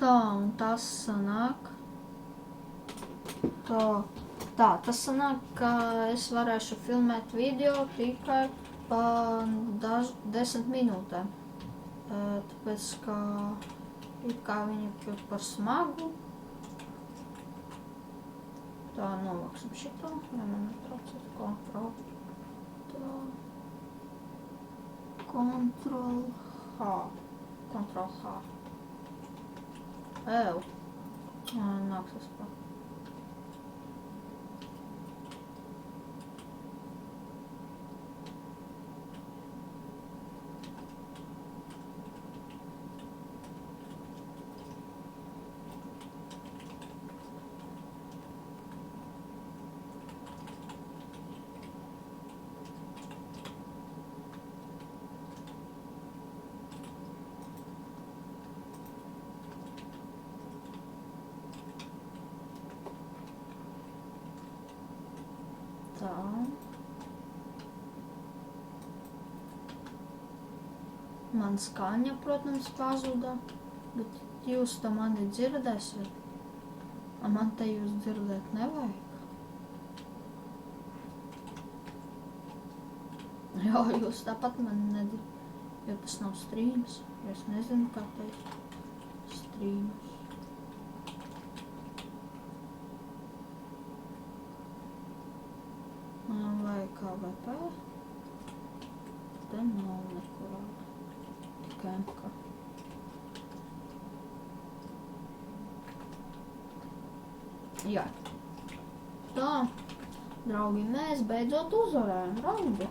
Tā, un tas sanāk. Tas sanāk, ka es varēšu filmēt video tikai pa 10 minūtēm. Tāpēc, ka it kā viņi kļūt par smagu. Tā, noliksim šito, lai man netraucēt kontroli. Tā. Ctrl H. Nāks vispār. Tā. Man skaņa, protams, pazuda, bet jūs to mani dzirdēsiet. Man te jūs dzirdēt nevajag. Jo, jūs tāpat mani nedzirdat, jo tas nav strīms. Es nezinu, kā teikt strīmus. Vai KVP? Te nav nekurā. Tikai MK. Jā. Tā, draugi, mēs beidzot uzvarējam raundu.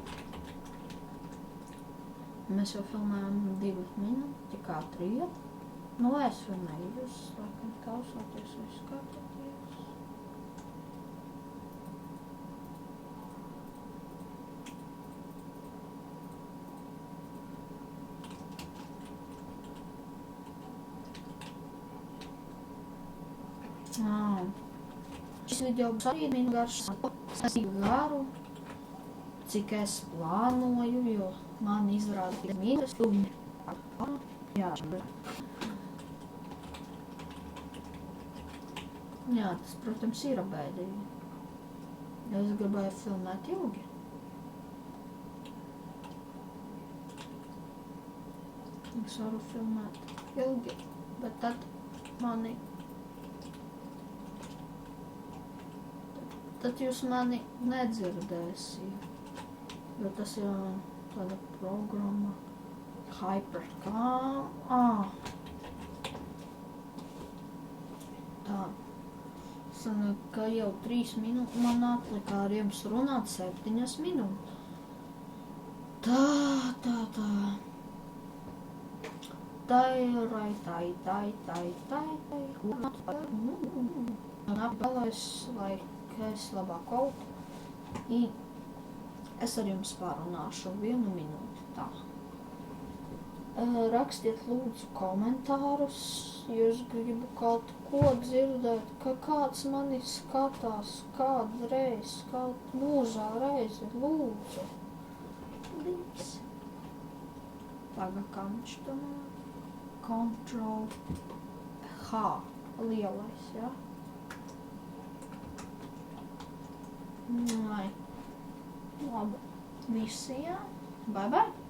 Mēs jau filmējam 2 minūti, kā 3. Nu, es filmēju, jūs laikam klausāties vai skatāties. Šis video būs arī garš, es garu, cik es plānoju, jo man izrāda minūtes stūmi. Jā, tas, protams, ir bēdīgi. Es gribēju filmēt ilgi. Es varu filmēt ilgi, bet tad mani... Tad jūs mani nedzirdēsiet, jo tas ir tāda programma Hypercam. Tā. Sanāk, ka jau 3 minūtes man atlikā ar jums runāt 7 minūtes. Tā. Lai es labāk kaut. Es ar jums pārunāšu 1 minūti. Tā. Rakstiet lūdzu komentārus, ja jūs gribu kaut ko dzirdēt, ka kāds mani skatās kādreiz, mūžā reizi, lūdzu. Please. Tagad kā viņš tomēr. Ctrl H. Lielais, jā? Labi, visi, jā. Bye bye.